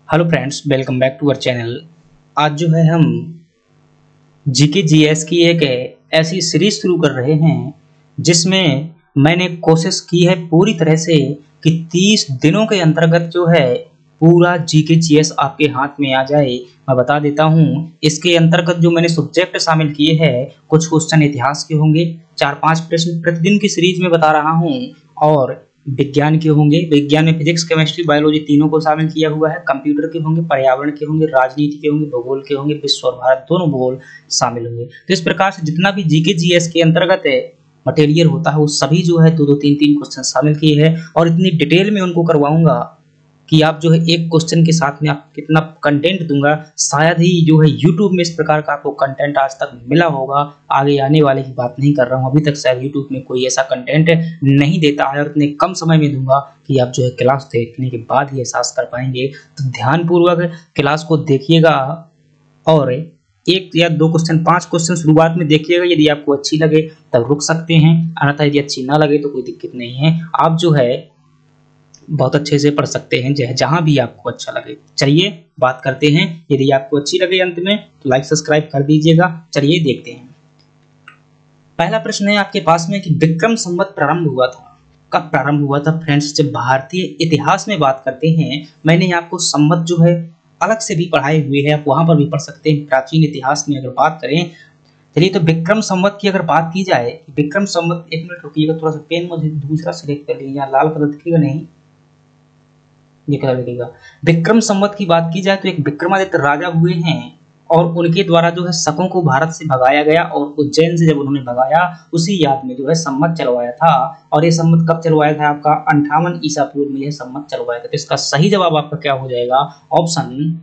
Hello friends, welcome back to our channel. आज जो है हम जीके जीएस की एक ऐसी सीरीज शुरू कर रहे हैं जिसमें मैंने कोशिश की है पूरी तरह से कि 30 दिनों के अंतर्गत जो है पूरा जीके जीएस आपके हाथ में आ जाए। मैं बता देता हूं, इसके अंतर्गत जो मैंने सब्जेक्ट शामिल किए हैं, कुछ क्वेश्चन इतिहास के होंगे, 4-5 प्रश्न प्रतिदिन की सीरीज में बता रहा हूं, और विज्ञान के होंगे। विज्ञान में फिजिक्स, केमिस्ट्री, बायोलॉजी तीनों को शामिल किया हुआ है। कंप्यूटर के होंगे, पर्यावरण के होंगे, राजनीति के होंगे, भूगोल के होंगे, विश्व और भारत दोनों भूगोल शामिल होंगे। तो इस प्रकार से जितना भी जीके जीएस के अंतर्गत है मटेरियल होता है वो सभी जो है 2-2, 3-3 क्वेश्चन शामिल किए हैं, और इतनी डिटेल में उनको करवाऊंगा कि आप जो है एक क्वेश्चन के साथ में आप कितना कंटेंट दूंगा, शायद ही जो है यूट्यूब में इस प्रकार का आपको कंटेंट आज तक मिला होगा। आगे आने वाले की बात नहीं कर रहा हूँ, अभी तक शायद यूट्यूब में कोई ऐसा कंटेंट नहीं देता है, और इतने कम समय में दूंगा कि आप जो है क्लास देखने के बाद ही एहसास कर पाएंगे। तो ध्यानपूर्वक क्लास को देखिएगा और एक या दो क्वेश्चन, 5 क्वेश्चन शुरुआत में देखिएगा। यदि आपको अच्छी लगे तब रुक सकते हैं, अन्यथा यदि अच्छी ना लगे तो कोई दिक्कत नहीं है, आप जो है बहुत अच्छे से पढ़ सकते हैं जहां भी आपको अच्छा लगे। चलिए बात करते हैं। यदि आपको अच्छी लगे अंत में तो लाइक सब्सक्राइब कर दीजिएगा। चलिए देखते हैं। पहला प्रश्न है आपके पास में कि विक्रम संवत प्रारंभ हुआ था। कब प्रारंभ हुआ था फ्रेंड्स? जब भारतीय इतिहास में बात करते हैं, मैंने आपको संवत जो है अलग से भी पढ़ाए हुए हैं, आप वहां पर भी पढ़ सकते हैं। प्राचीन इतिहास में अगर बात करें, चलिए तो विक्रम संवत की अगर बात की जाए, विक्रम संवत, 1 मिनट रुकिएगा, थोड़ा सा पेन मुझे दूसरा सिलेक्ट कर लीजिए, लाल कलर दिखेगा नहीं, ये कलर लगेगा। विक्रम संवत की बात की जाए तो एक विक्रमादित्य राजा हुए हैं, और उनके द्वारा जो है शकों को भारत से भगाया गया, और उज्जैन से जब उन्होंने भगाया उसी याद में जो है संवत चलवाया था। और ये संवत कब चलवाया था? आपका 58 ईसा पूर्व में यह संवत चलवाया था। तो इसका सही जवाब आपका क्या हो जाएगा? ऑप्शन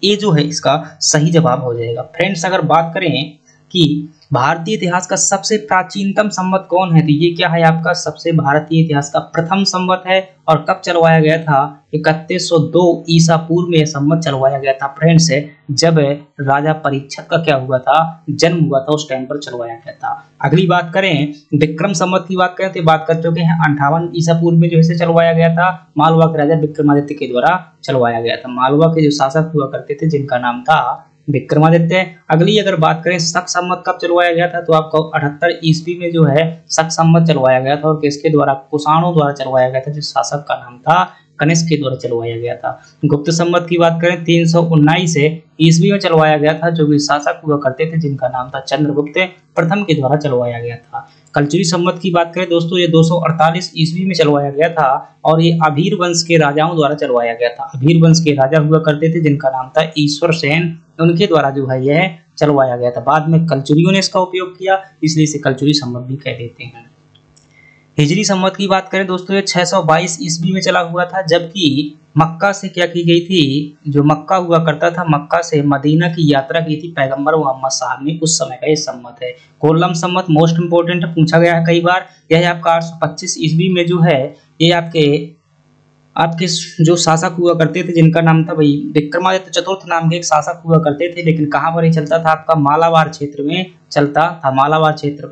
ए जो है इसका सही जवाब हो जाएगा। फ्रेंड्स, अगर बात करें कि भारतीय इतिहास का सबसे प्राचीनतम संवत कौन है, तो ये क्या है आपका सबसे भारतीय इतिहास का प्रथम संवत है, और कब चलवाया गया था? 3102 ईसा पूर्व में संवत चलवाया गया था फ्रेंड्स, जब राजा परीक्षित का क्या हुआ था, जन्म हुआ था, उस टाइम पर चलवाया गया था। अगली बात करें, विक्रम संवत की बात करें तो बात कर चुके हैं 58 ईसा पूर्व में जो है चलवाया गया था, मालवा के राजा विक्रमादित्य के द्वारा चलवाया गया था। मालवा के जो शासक हुआ करते थे जिनका नाम था विक्रमादित्य। अगली अगर बात करें शक संवत कब चलवाया गया था, तो आपको 78 ईस्वी में जो है शक संवत चलवाया गया था, और किसके द्वारा? कुषाणों द्वारा चलवाया गया था, जिस शासक का नाम था कनिष्क के द्वारा चलवाया गया था। गुप्त संवत की बात करें 319 ईस्वी में चलवाया गया था, जो भी शासक हुआ करते थे जिनका नाम था चंद्रगुप्त प्रथम के द्वारा चलवाया गया था। कलचुरी संवत की बात करें दोस्तों, ये 248 ईस्वी में चलवाया गया था, और ये अभीर वंश के राजाओं द्वारा चलवाया गया था। अभीर वंश के राजा हुआ करते थे जिनका नाम था ईश्वर सेन, उनके द्वारा जो है यह चलवाया गया था। बाद में कलचुरियों ने इसका उपयोग किया, इसलिए इसे कलचुरी संवत भी कह देते हैं। हिजरी संवत की बात करें दोस्तों, ये 622 ईस्वी में चला हुआ था, जबकि मक्का से क्या की गई थी, जो मक्का हुआ करता था, मक्का से मदीना की यात्रा की थी पैगंबर मोहम्मद साहब ने, उस समय का ये संवत है। कोल्लम संवत मोस्ट इंपोर्टेंट पूछा गया है कई बार। यह आपका 825 ईस्वी में जो है ये आपके जो शासक हुआ करते थे जिनका नाम था भाई विक्रमादित्य चतुर्थ नाम के एक शासक हुआ करते थे, लेकिन कहां पर ही चलता था? आपका मालाबार क्षेत्र में चलता था। मालाबार क्षेत्र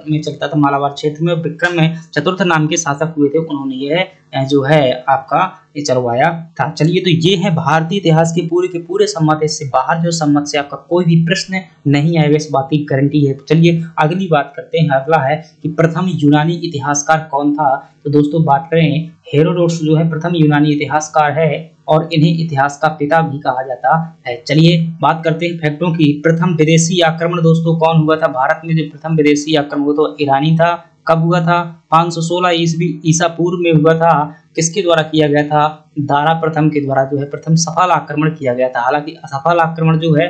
में चलता था, मालाबार क्षेत्र में विक्रम में चतुर्थ नाम के शासक हुए थे, उन्होंने यह जो है आपका ये चलवाया था। चलिए, तो ये है भारतीय इतिहास के पूरे संवत। इससे बाहर जो संवत से आपका कोई भी प्रश्न नहीं आएगा, इस बात की गारंटी है। तो चलिए अगली बात करते हैं। अगला है कि प्रथम यूनानी इतिहासकार कौन था? तो दोस्तों बात करें, हेरोडोटस जो है प्रथम यूनानी इतिहासकार है, और इन्हें इतिहास का पिता भी कहा जाता है। चलिए बात करते हैं फैक्टों की। प्रथम विदेशी आक्रमण दोस्तों कौन हुआ था भारत में? जो प्रथम विदेशी आक्रमण हुआ तो ईरानी था। कब हुआ था? 516 ईस्वी ईसा पूर्व में हुआ था। किसके द्वारा किया गया था? दारा प्रथम के द्वारा जो है प्रथम सफल आक्रमण किया गया था। हालांकि असफल आक्रमण जो है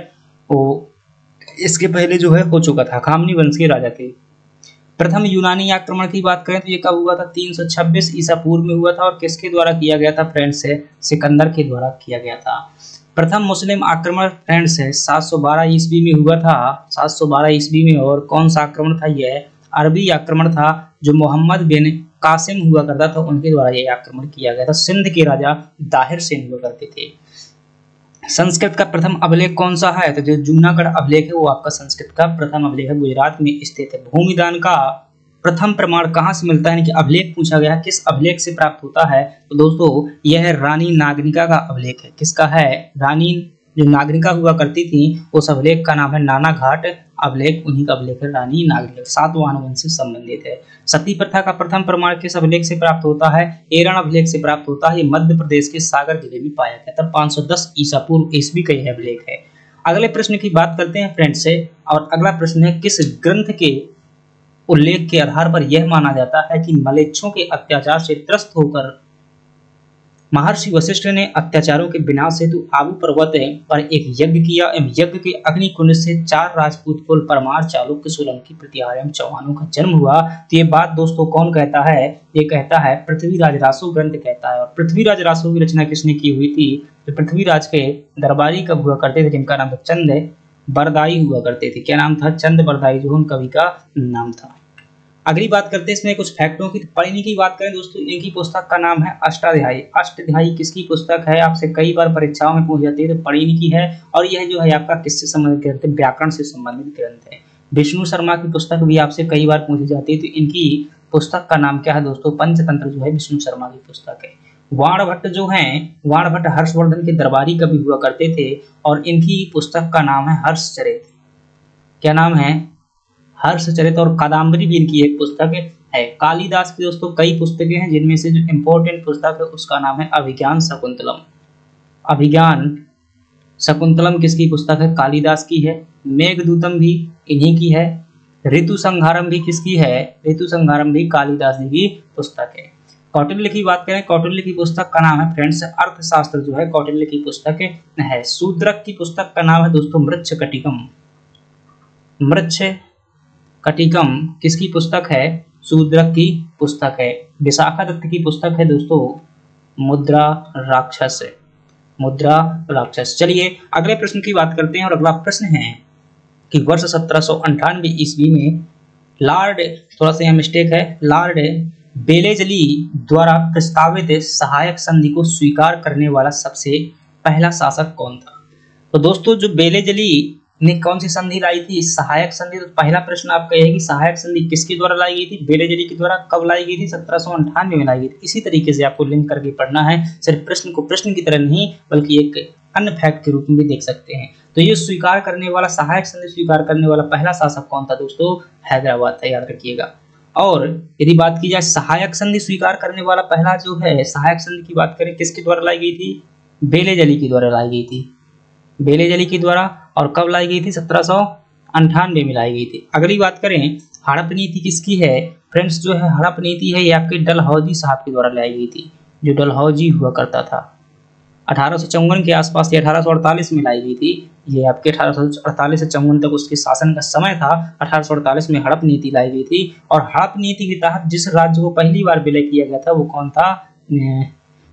वो इसके पहले जो है हो चुका था, खामनी वंश के राजा थे। प्रथम यूनानी आक्रमण की बात करें तो ये कब हुआ था? 326 ईसा पूर्व में हुआ था, और किसके द्वारा किया गया था फ्रेंड्स? है सिकंदर के द्वारा किया गया था। प्रथम मुस्लिम आक्रमण फ्रेंड्स है 712 ईस्वी में हुआ था, 712 ईस्वी में। और कौन सा आक्रमण था? यह अरबी आक्रमण था, जो मोहम्मद बिन कासिम हुआ करता था, उनके द्वारा यह आक्रमण किया गया था। सिंध के राजा दाहिर सेन हुआ करते थे। संस्कृत का प्रथम अभिलेख कौन सा है? तो जो जूनागढ़ अभिलेख है वो आपका संस्कृत का प्रथम अभिलेख है, गुजरात में स्थित है। भूमिदान का प्रथम प्रमाण कहाँ से मिलता है, यानी कि अभिलेख पूछा गया किस अभिलेख से प्राप्त होता है, तो दोस्तों यह रानी नागनिका का अभिलेख है। किसका है, रानी जो नागनिका हुआ करती थी उस अभिलेख का नाम है नाना घाट अभिलेख, उन्हीं का अभिलेख है रानी नागनिका, सातवाहन वंश से संबंधित है। सती प्रथा का प्रथम प्रमाण किस अभिलेख से प्राप्त होता है, एरण अभिलेख से प्राप्त होता है। ये मध्य प्रदेश के सागर जिले में पाया गया था। 510 ईसा पूर्व ईस्वी का यह अभिलेख है। अगले प्रश्न की बात करते हैं फ्रेंड्स से, और अगला प्रश्न है किस ग्रंथ के उल्लेख के आधार पर यह माना जाता है कि मलेच्छों के अत्याचार से त्रस्त होकर महर्षि वशिष्ठ ने अत्याचारों के विनाश हेतु आबू पर्वत पर एक यज्ञ किया एवं यज्ञ के अग्नि कुंड से 4 राजपूत कुल परमार, चालुक्य, सोलंकी, प्रतिहार एवं चौहानों का जन्म हुआ। तो ये बात दोस्तों कौन कहता है, ये कहता है पृथ्वीराज रासो ग्रंथ कहता है। और पृथ्वीराज रासो की रचना किसने की हुई थी, जो पृथ्वीराज के दरबारी कब हुआ करते थे, जिनका नाम था चंद बरदाई हुआ करते थे। क्या नाम था, चंद बरदाई जो उन कवि का नाम था। अगली बात करते हैं इसमें कुछ फैक्टों की। परिणी की बात करें दोस्तों, इनकी पुस्तक का नाम है अष्टाध्यायी। अष्टाध्यायी किसकी पुस्तक है, आपसे कई बार परीक्षाओं में पूछ जाती है, तो परिणी की है। और यह जो है आपका किससे संबंधित ग्रंथ है, व्याकरण से संबंधित ग्रंथ है। विष्णु शर्मा की पुस्तक भी आपसे कई बार पूछी जाती है, तो इनकी पुस्तक का नाम क्या है दोस्तों, पंचतंत्र जो है विष्णु शर्मा की पुस्तक है। वाणभट्ट जो है, वाणभट्ट हर्षवर्धन के दरबारी कवि हुआ करते थे, और इनकी पुस्तक का नाम है हर्षचरित। क्या नाम है, हर्षचरित। और कादम्बरी भी इनकी एक पुस्तक है। कालिदास की दोस्तों कई पुस्तकें हैं, जिनमें से जो इंपॉर्टेंट पुस्तक है उसका नाम है अभिज्ञान शकुंतलम। अभिज्ञान शकुंतलम किसकी पुस्तक है, कालिदास की है। मेघदूतम भी इन्हीं की है। ऋतु संहारम भी किसकी है, ऋतु संहारम भी कालिदास जी की पुस्तक है। कौटिल्य की बात करें, कौटिल्य की पुस्तक का नाम है फ्रेंड्स अर्थशास्त्र जो है कौटिल्य की पुस्तक है। शूद्रक की पुस्तक का नाम है दोस्तों मृच्छकटिकम। मृच्छकटिकम किसकी पुस्तक है, शूद्रक की पुस्तक है। विशाखा दत्त की पुस्तक है दोस्तों मुद्रा राक्षस। मुद्रा राक्षस। चलिए अगले प्रश्न की बात करते हैं, और अगला प्रश्न है कि वर्ष 1798 ईस्वी में लॉर्ड, थोड़ा सा यहाँ मिस्टेक है, लॉर्ड बेलेजली द्वारा प्रस्तावित सहायक संधि को स्वीकार करने वाला सबसे पहला शासक कौन था। तो दोस्तों जो बेलेजली ने कौन सी संधि लाई थी, सहायक संधि। तो पहला प्रश्न आपका यह है कि सहायक संधि किसके द्वारा लाई गई थी, बेलेजली के द्वारा। कब लाई गई थी, 1798 में लाई गई थी। इसी तरीके से आपको लिंक करके पढ़ना है, सिर्फ प्रश्न को प्रश्न की तरह नहीं बल्कि एक अन्य फैक्ट के रूप में भी देख सकते हैं। तो ये स्वीकार करने वाला, सहायक संधि स्वीकार करने वाला पहला शासक कौन था दोस्तों, हैदराबाद था, याद रखिएगा। और यदि बात की जाए सहायक संधि स्वीकार करने वाला पहला जो है, सहायक संधि की बात करें किसके द्वारा लाई गई थी, बेलेजली के द्वारा लाई गई थी। बेलेजली के द्वारा। और कब लाई गई थी, 1798 में लाई गई थी। अगली बात करें हड़प नीति किसकी है, फ्रेंड्स जो है हड़प नीति है ये आपके डलहौजी साहब के द्वारा लाई गई थी, जो डलहौजी हुआ करता था। 1854 के आसपास या 1848 में लाई गई थी। ये आपके 1848 से 54 तक उसके शासन का समय था। 1848 में हड़प नीति लाई गई थी। और हड़प नीति के तहत जिस राज्य को पहली बार विलय किया गया था वो कौन था,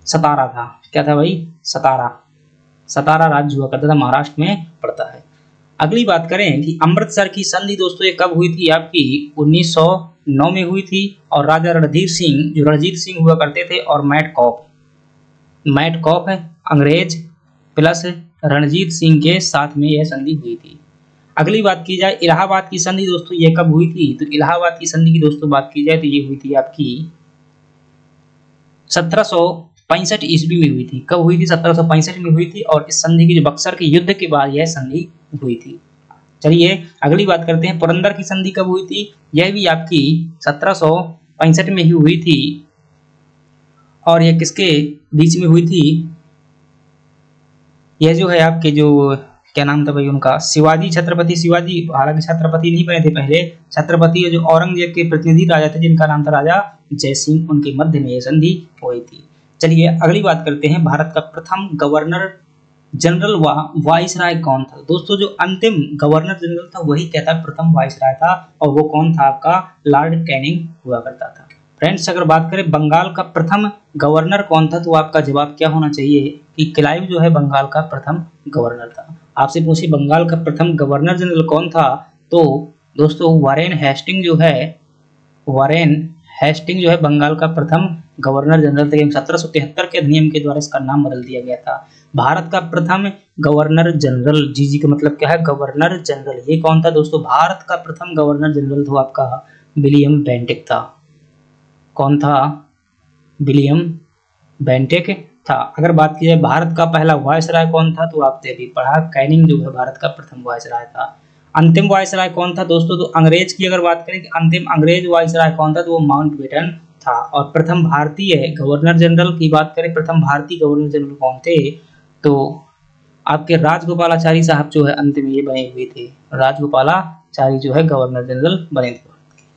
सतारा था। क्या था भाई, सतारा। सतारा राज्य हुआ करता था, महाराष्ट्र में पड़ता है। अगली बात करें कि अमृतसर की संधि दोस्तों ये कब हुई थी, आपकी 1909 में हुई थी। और राजा रणधीर सिंह, जो रणजीत सिंह हुआ करते थे, और मैटकॉप है अंग्रेज प्लस रणजीत सिंह के साथ में यह संधि हुई थी। अगली बात की जाए इलाहाबाद की संधि दोस्तों ये कब हुई थी, तो इलाहाबाद की संधि की दोस्तों बात की जाए तो ये हुई थी आपकी 1765 ईस्वी में हुई थी। कब हुई थी, 1765 में हुई थी। और इस संधि की जो बक्सर के युद्ध के बाद यह संधि हुई थी। चलिए अगली बात करते हैं पुरंदर की संधि कब हुई थी, यह भी आपकी 1765 में ही हुई थी। और यह किसके बीच में हुई थी, यह जो है आपके जो क्या नाम था भाई उनका, शिवाजी, छत्रपति शिवाजी। हालांकि छत्रपति नहीं बने थे पहले, छत्रपति जो औरंगजेब के प्रतिनिधि राजा थे जिनका नाम था राजा जयसिंह, उनके मध्य में यह संधि हुई थी। चलिए अगली बात करते हैं भारत का प्रथम गवर्नर जनरल वाइसराय कौन था। दोस्तों जो अंतिम गवर्नर जनरल था वही क्या था, प्रथम वाइसराय था। और वो कौन था, आपका लॉर्ड कैनिंग हुआ करता था। फ्रेंड्स अगर बात करें बंगाल का प्रथम गवर्नर कौन था, तो आपका जवाब क्या होना चाहिए कि क्लाइव जो है बंगाल का प्रथम गवर्नर था। आपसे पूछिए बंगाल का प्रथम गवर्नर जनरल कौन था, तो दोस्तों वारेन हेस्टिंग जो है बंगाल का प्रथम गवर्नर जनरल थे। 1773 के अधिनियम के द्वारा इसका नाम बदल दिया गया था। भारत का प्रथम गवर्नर जनरल, जी का मतलब क्या है, गवर्नर जनरल, ये कौन था दोस्तों, भारत का प्रथम गवर्नर जनरल था आपका विलियम बेंटिक था। कौन था? विलियम बेंटिक था। अगर बात की जाए भारत का पहला वायसराय कौन था, तो आपने अभी पढ़ा, कैनिंग जो है भारत का प्रथम वायसराय था। अंतिम वायसराय कौन था दोस्तों? तो अंग्रेज की अगर बात करें कि अंतिम अंग्रेज वायसराय कौन था, तो वो माउंटबेटन था। और प्रथम भारतीय गवर्नर जनरल की बात करें, प्रथम भारतीय गवर्नर जनरल कौन थे, तो आपके राजगोपालाचारी साहब जो है अंतिम ये बने हुए थे। राजगोपालाचारी जो है गवर्नर जनरल बने थे।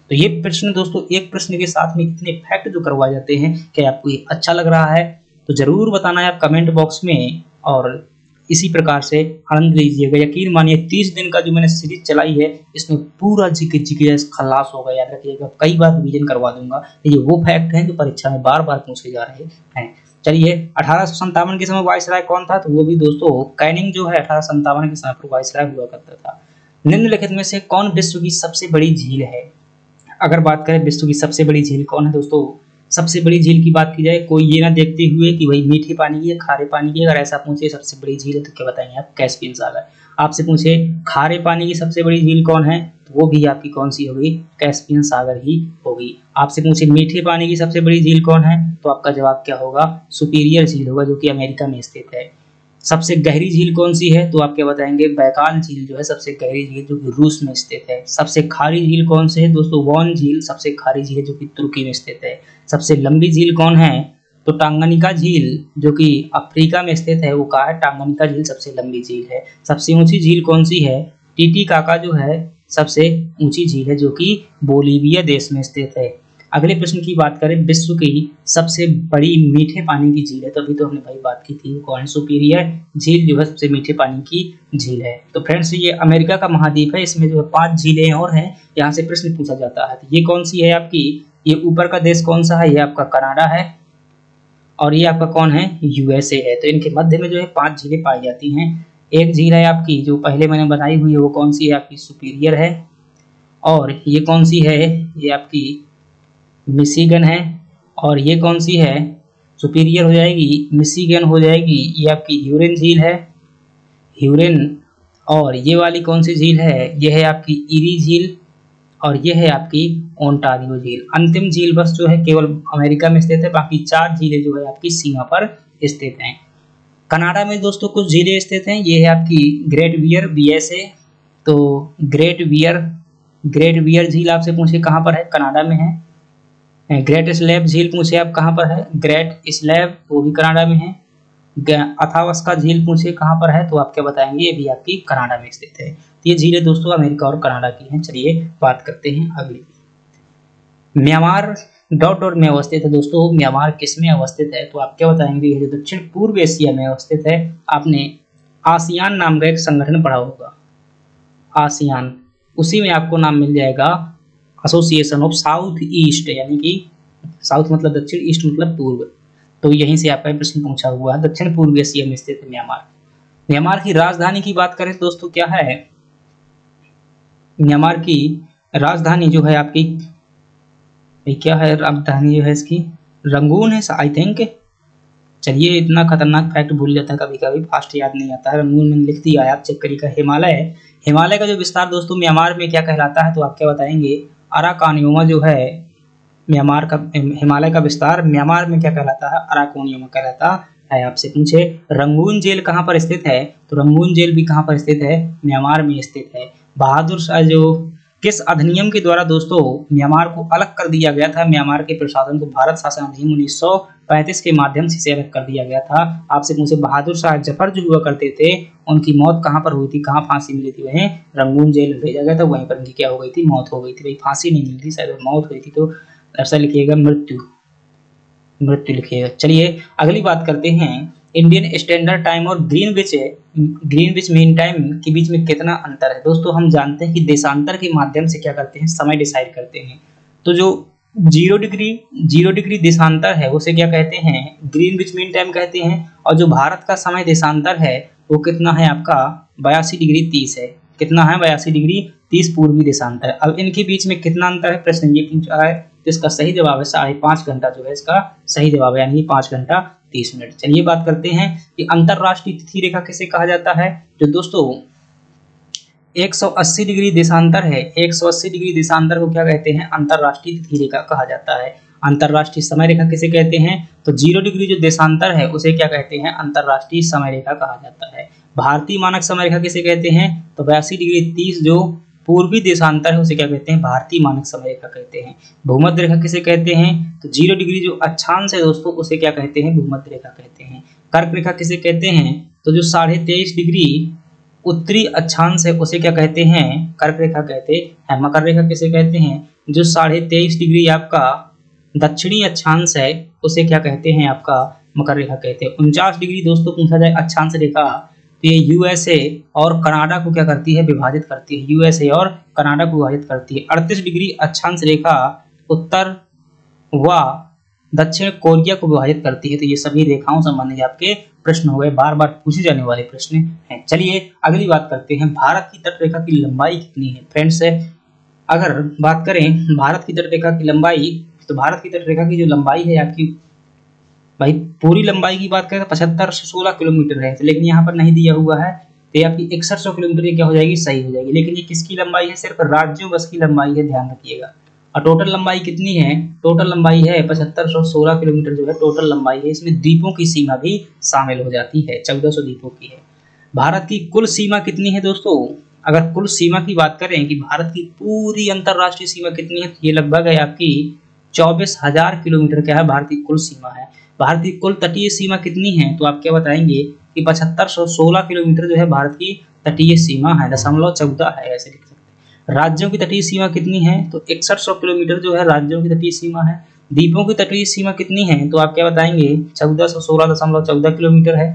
तो ये प्रश्न दोस्तों, एक प्रश्न के साथ में इतने फैक्ट जो करवाए जाते हैं, क्या आपको ये अच्छा लग रहा है? तो जरूर बताना है आप कमेंट बॉक्स में, और इसी प्रकार से आनंद लीजिएगा। यकीन मानिए 30 दिन का जो मैंने सीरीज चलाई है, इसमें पूरा जीके खलास होगा। याद रखिएगा, कई बार रिवीजन करवा दूंगा। ये वो फैक्ट हैं जो परीक्षा में बार बार पूछे जा रहे हैं। चलिए, 1857 के समय वायसराय कौन था, तो वो भी दोस्तों कैनिंग जो है 1857 के समय पर वायसराय हुआ करता था। निम्नलिखित में से कौन विश्व की सबसे बड़ी झील है? अगर बात करें विश्व की सबसे बड़ी झील कौन है दोस्तों, सबसे बड़ी झील की बात की जाए, कोई ये ना देखते हुए कि भाई मीठे पानी की है खारे पानी की, अगर ऐसा पूछे सबसे बड़ी झील है तो क्या बताएंगे आप? कैस्पियन सागर। आपसे पूछे खारे पानी की सबसे बड़ी झील कौन है, तो वो भी आपकी कौन सी होगी? कैस्पियन सागर ही होगी। आपसे पूछे मीठे पानी की सबसे बड़ी झील कौन है, तो आपका जवाब क्या होगा? सुपीरियर झील होगा, जो कि अमेरिका में स्थित है। सबसे गहरी झील कौन सी है, तो आप क्या बताएंगे? बैकाल झील जो है सबसे गहरी झील, जो कि रूस में स्थित है। सबसे खारी झील कौन सी है दोस्तों? वॉन झील सबसे खारी झील है, जो कि तुर्की में स्थित है। सबसे लंबी झील कौन है, तो टांगानिका झील, जो कि अफ्रीका में स्थित है, वो कहा है टांगानिका झील सबसे लंबी झील है। सबसे ऊंची झील कौन सी है? टीटीकाका जो है सबसे ऊंची झील है, जो कि बोलीविया देश में स्थित है। अगले प्रश्न की बात करें, विश्व की सबसे बड़ी मीठे पानी की झील है, तो अभी तो हमने भाई बात की थी, कौन? सुपीरियर झील जो है सबसे मीठे पानी की झील है। तो फ्रेंड्स, ये अमेरिका का महाद्वीप है, इसमें जो है 5 झीलें और हैं। यहाँ से प्रश्न पूछा जाता है, तो ये कौन सी है आपकी? ये ऊपर का देश कौन सा है? ये आपका कनाडा है, और ये आपका कौन है? यूएसए है। तो इनके मध्य में जो है 5 झीलें पाई जाती हैं। एक झील है आपकी जो पहले मैंने बताई हुई है, वो कौन सी है आपकी? सुपीरियर है। और ये कौन सी है? ये आपकी मिशिगन है। और ये कौन सी है? सुपीरियर हो जाएगी, मिशिगन हो जाएगी, ये आपकी ह्यूरन झील है, ह्यूरन। और ये वाली कौन सी झील है? ये है आपकी इरी झील, और ये है आपकी ओंटारियो झील। अंतिम झील बस जो है केवल अमेरिका में स्थित है, बाकी 4 झीलें जो है आपकी सीमा पर स्थित हैं। कनाडा में दोस्तों कुछ झीलें स्थित हैं, ये है आपकी ग्रेट बियर बीएसए। तो ग्रेट बियर झील आपसे पूछे कहाँ पर है? कनाडा में है। ग्रेट स्लैब झील पूछे आप कहाँ पर है? ग्रेट स्लैब, वो भी कनाडा में है। अथावस्का झील पूछे कहाँ पर है, तो आप क्या बताएंगे? ये भी आपकी कनाडा में स्थित है। तो ये झीलें दोस्तों अमेरिका और कनाडा की हैं। चलिए बात करते हैं अगली। म्यांमार डॉट डॉट में अवस्थित है दोस्तों। म्यांमार किस में अवस्थित है, तो आप क्या बताएंगे? ये जो दक्षिण पूर्व एशिया में अवस्थित है। आपने आसियान नाम का एक संगठन पढ़ा होगा, आसियान, उसी में आपको नाम मिल जाएगा एसोसिएशन ऑफ साउथ ईस्ट, यानी कि साउथ मतलब दक्षिण, ईस्ट मतलब पूर्व। तो यहीं से आपका प्रश्न पूछा हुआ है। दक्षिण पूर्व एशिया में स्थित है म्यांमार। म्यांमार की राजधानी की बात करें दोस्तों, क्या है? म्यांमार की राजधानी जो है आपकी, क्या है राजधानी जो है इसकी? रंगून है आई थिंक। चलिए, इतना खतरनाक फैक्ट भूल जाता है कभी कभी, फास्ट याद नहीं आता है। रंगून मैंने लिख दिया, आप चेक करिएगा। हिमालय है, हिमालय का जो विस्तार दोस्तों म्यांमार में क्या कहलाता है, तो आप क्या बताएंगे? अराकानियोमा जो है म्यांमार का, हिमालय का विस्तार म्यांमार में क्या कहलाता है? अराकानियोमा कहलाता है। आपसे पूछे रंगून जेल कहाँ पर स्थित है, तो रंगून जेल भी कहाँ पर स्थित है? म्यांमार में स्थित है। बहादुर शाह जो किस अधिनियम के द्वारा दोस्तों म्यांमार को अलग कर दिया गया था? म्यांमार के प्रशासन को भारत शासन अधिनियम 1935 के माध्यम से अलग कर दिया गया था। आपसे पूछे बहादुर शाह जफर जो हुआ करते थे, उनकी मौत कहाँ पर हुई थी, कहाँ फांसी मिली थी? वहीं रंगून जेल भेजा गया था, वहीं पर उनकी क्या हो गई थी? मौत हो गई थी। भाई फांसी नहीं मिली थी, शायद मौत हुई थी, तो ऐसा लिखिएगा मृत्यु लिखिएगा। चलिए अगली बात करते हैं। इंडियन स्टैंडर्ड टाइम और ग्रीनविच मीन टाइम के बीच में कितना अंतर है? दोस्तों हम जानते हैं कि देशांतर के माध्यम से क्या करते हैं? समय डिसाइड करते हैं। तो जो 0 डिग्री देशांतर है उसे क्या कहते हैं? ग्रीनविच मीन टाइम कहते हैं। और जो भारत का समय देशांतर है वो कितना है आपका? 82 डिग्री 30 है। कितना है? 82 डिग्री 30 पूर्वी देशांतर। अब इनके बीच में कितना अंतर है, प्रश्न ये पूछा है। तो इसका सही जवाब है 5.5 घंटा, जो है इसका सही जवाब है, यानी 5 घंटा 30 मिनट। चलिए बात करते हैं कि अंतरराष्ट्रीय तिथि रेखा किसे कहा जाता है। जो दोस्तों 180 डिग्री देशांतर है, 180 डिग्री देशांतर को क्या कहते हैं? अंतरराष्ट्रीय तिथि रेखा कहा जाता है। अंतरराष्ट्रीय समय रेखा किसे कहते हैं? तो 0 डिग्री जो देशांतर है उसे क्या कहते हैं? अंतरराष्ट्रीय समय रेखा कहा जाता है। भारतीय मानक समय रेखा किसे कहते हैं? तो 82 डिग्री 30 जो पूर्वी देशांतर है उसे क्या कहते हैं? भारतीय मानक समय रेखा कहते हैं। भूमध्य रेखा किसे कहते हैं? तो 0 डिग्री जो अक्षांश है दोस्तों उसे क्या कहते हैं? भूमध्य रेखा कहते हैं। कर्क रेखा किसे कहते हैं? तो जो 23.5 डिग्री उत्तरी अक्षांश है उसे क्या कहते हैं? कर्क रेखा कहते हैं। मकर रेखा किसे कहते हैं? जो 23.5 डिग्री आपका दक्षिणी अक्षांश है उसे क्या कहते हैं? आपका मकर रेखा कहते हैं। 49 डिग्री दोस्तों पूछा जाए अक्षांश रेखा तो ये यूएसए और कनाडा को क्या करती है? विभाजित करती है। यूएसए और कनाडा को विभाजित करती है। 38 डिग्री अक्षांश रेखा उत्तर व दक्षिण कोरिया को विभाजित करती है। तो ये सभी रेखाओं संबंधी आपके प्रश्न हो गए, बार बार पूछे जाने वाले प्रश्न हैं। चलिए अगली बात करते हैं, भारत की तटरेखा की लंबाई कितनी है? फ्रेंड्स अगर बात करें भारत की तटरेखा की लंबाई, तो भारत की तटरेखा की जो लंबाई है आपकी, भाई पूरी लंबाई की बात करें तो 75 से 16 किलोमीटर है, लेकिन यहाँ पर नहीं दिया हुआ है तो ये आपकी 6100 किलोमीटर की क्या हो जाएगी? सही हो जाएगी। लेकिन ये किसकी लंबाई है? सिर्फ राज्यों बस की लंबाई है, ध्यान रखिएगा। और टोटल लंबाई कितनी है? टोटल लंबाई है 7516 किलोमीटर जो है टोटल लंबाई है। इसमें द्वीपों की सीमा भी शामिल हो जाती है, 1400 द्वीपों की है। भारत की कुल सीमा कितनी है दोस्तों? अगर कुल सीमा की बात करें कि भारत की पूरी अंतरराष्ट्रीय सीमा कितनी है, तो ये लगभग है आपकी 24,000 किलोमीटर क्या है? भारत की कुल सीमा है। भारत की कुल तटीय सीमा कितनी है? तो आप क्या बताएंगे कि 7516 किलोमीटर जो है भारत की तटीय सीमा है, 0.14 है, ऐसे लिख सकते हैं। राज्यों की तटीय सीमा कितनी है? तो 6100 किलोमीटर जो है राज्यों की तटीय सीमा है। द्वीपों की तटीय सीमा कितनी है? तो आप क्या बताएंगे? 1416.14 किलोमीटर है।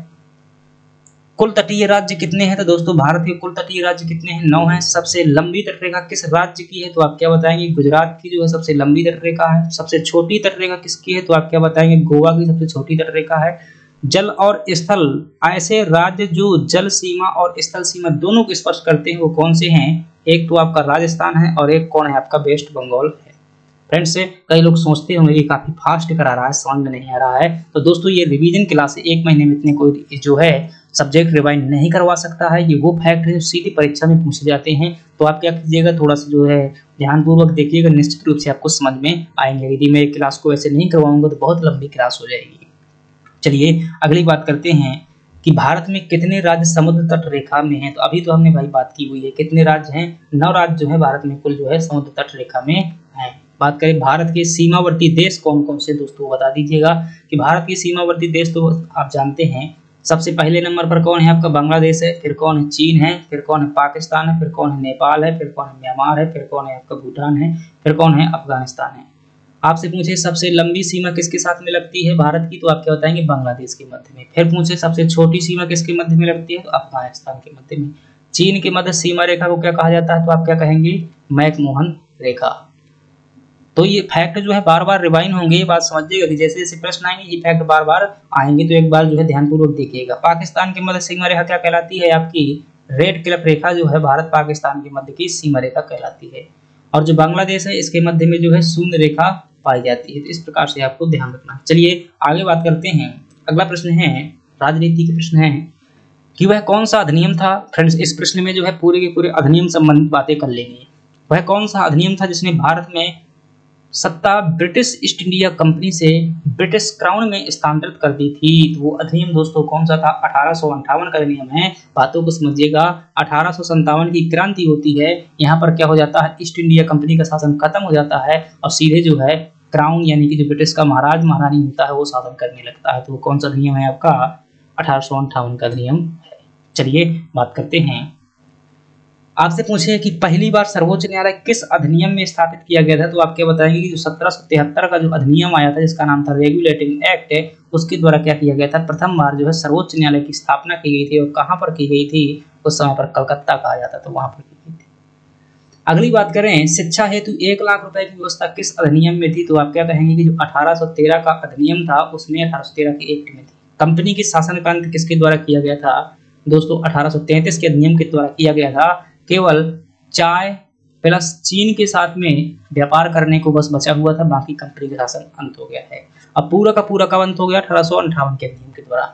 कुल तटीय राज्य कितने हैं? तो दोस्तों भारत के कुल तटीय राज्य कितने हैं? 9 हैं। सबसे लंबी तटरेखा किस राज्य की है? तो आप क्या बताएंगे? गुजरात की जो है सबसे लंबी तटरेखा है। सबसे छोटी तटरेखा किसकी है? तो आप क्या बताएंगे? गोवा की सबसे छोटी तटरेखा है। जल और स्थल, ऐसे राज्य जो जल सीमा और स्थल सीमा दोनों को स्पर्श करते हैं वो कौन से हैं? एक तो आपका राजस्थान है और एक कौन है? आपका वेस्ट बंगाल है। फ्रेंड्स कई लोग सोचते होंगे कि काफी फास्ट करा रहा है, समझ में नहीं आ रहा है। तो दोस्तों ये रिवीजन क्लास है, 1 महीने में इतने कोई जो है सब्जेक्ट रिवाइंड नहीं करवा सकता है। ये वो फैक्ट है जो सीधी परीक्षा में पूछे जाते हैं। तो आप क्या कीजिएगा, थोड़ा सा जो है ध्यानपूर्वक देखिएगा, निश्चित रूप से आपको समझ में आएंगे। यदि मैं क्लास को ऐसे नहीं करवाऊंगा तो बहुत लंबी क्लास हो जाएगी। चलिए अगली बात करते हैं कि भारत में कितने राज्य समुद्र तट रेखा में हैं। तो अभी तो हमने भाई बात की हुई है, कितने राज्य हैं? 9 राज्य जो है भारत में कुल जो है समुद्र तट रेखा में हैं। बात करें भारत के सीमावर्ती देश कौन कौन से, दोस्तों बता दीजिएगा कि भारत के सीमावर्ती देश तो आप जानते हैं। सबसे पहले नंबर पर कौन है? आपका बांग्लादेश है, फिर कौन है? चीन है, फिर कौन है? पाकिस्तान है, फिर कौन है? नेपाल है, फिर कौन है? म्यांमार है, फिर कौन है? आपका भूटान है, फिर कौन है? अफगानिस्तान है। आपसे पूछे सबसे लंबी सीमा किसके साथ में लगती है भारत की, तो आप क्या बताएंगे? बांग्लादेश के मध्य में। फिर पूछे सबसे छोटी सीमा किसके मध्य में लगती है, तो अफगानिस्तान के मध्य में। चीन के मध्य सीमा रेखा को क्या कहा जाता है, तो आप क्या कहेंगे? मैकमोहन रेखा। तो ये फैक्ट जो है बार बार रिवाइंड होंगे, ये बात समझिएगा कि जैसे जैसे प्रश्न आएंगे ये फैक्ट बार बार आएंगे, तो एक बार जो है ध्यानपूर्वक देखिएगा। पाकिस्तान के मध्य सीमा रेखा क्या कहलाती है? आपकी रेड क्लिफ रेखा जो है भारत पाकिस्तान के मध्य की सीमा रेखा कहलाती है। और जो बांग्लादेश है इसके मध्य में जो है शून्य रेखा पाई जाती है। तो इस प्रकार से आपको ध्यान रखना है। चलिए आगे बात करते हैं। अगला प्रश्न है राजनीति के प्रश्न है कि वह कौन सा अधिनियम था। फ्रेंड्स इस प्रश्न में जो है पूरे के पूरे अधिनियम संबंधित बातें कर लेंगे। वह कौन सा अधिनियम था जिसने भारत में सत्ता ब्रिटिश ईस्ट इंडिया कंपनी से ब्रिटिश क्राउन में स्थानांतरित कर दी थी। तो वो अधिनियम दोस्तों कौन सा था? 1858 का अधिनियम है। बातों को समझिएगा। 1857 की क्रांति होती है, यहाँ पर क्या हो जाता है? ईस्ट इंडिया कंपनी का शासन खत्म हो जाता है और सीधे जो है क्राउन यानी कि जो ब्रिटिश का महाराज महारानी होता है वो शासन करने लगता है। तो वो कौन सा अधिनियम है? आपका 1858 का अधिनियम है। चलिए बात करते हैं। आपसे पूछे कि पहली बार सर्वोच्च न्यायालय किस अधिनियम में स्थापित किया गया था, तो आप क्या बताएंगे कि जो 1773 का जो अधिनियम आया था जिसका नाम था रेगुलेटिंग एक्ट, उसके द्वारा क्या किया गया था? प्रथम बार जो है सर्वोच्च न्यायालय की स्थापना की गई थी। और कहाँ पर की गई थी? उस समय पर कलकत्ता कहा जाता था, वहां पर की गई थी। अगली बात करें शिक्षा हेतु 1 लाख रुपए की व्यवस्था किस अधिनियम में थी, तो आप क्या कहेंगे कि जो 1813 का अधिनियम था उसमें 1813 के एक्ट में थी। कंपनी की शासन का अंत किसके द्वारा किया गया था? दोस्तों 1833 के अधिनियम के द्वारा किया गया था। केवल चाय प्लस चीन के साथ में व्यापार करने को बस बचा हुआ था, बाकी कंपनी का शासन अंत हो गया है। अब पूरा का पूरा कब अंत हो गया? 1858 के अधिनियम के द्वारा।